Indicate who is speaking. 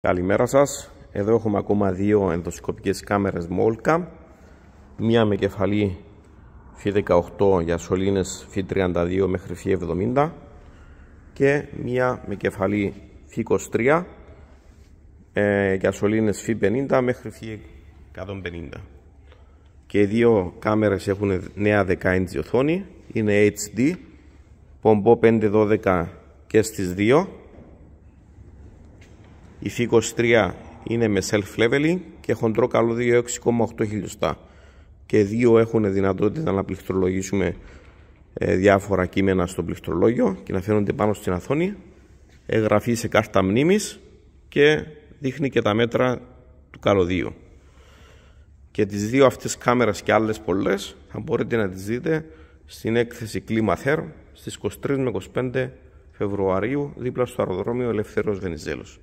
Speaker 1: Καλημέρα σας. Εδώ έχουμε ακόμα δύο ενδοσκοπικές κάμερες Molcam. Μία με κεφαλή Φ18 για σωλήνες Φ32 μέχρι Φ70 και μία με κεφαλή Φ23 για σωλήνες Φ50 μέχρι Φ150. Και οι δύο κάμερες έχουν νέα 10 inch οθόνη, είναι HD, πομπό 512 και στις δύο. Η Φ23 είναι με self-leveling και χοντρό καλώδιο 6,8 χιλιοστά. Και δύο έχουν δυνατότητα να πληκτρολογήσουμε διάφορα κείμενα στο πληκτρολόγιο και να φαίνονται πάνω στην οθόνη. Εγγραφή σε κάρτα μνήμης και δείχνει και τα μέτρα του καλωδίου. Και τις δύο αυτές κάμερες και άλλες πολλές θα μπορείτε να τις δείτε στην έκθεση Climatherm στις 23 με 25 Φεβρουαρίου δίπλα στο αεροδρόμιο Ελευθέριος Βενιζέλος.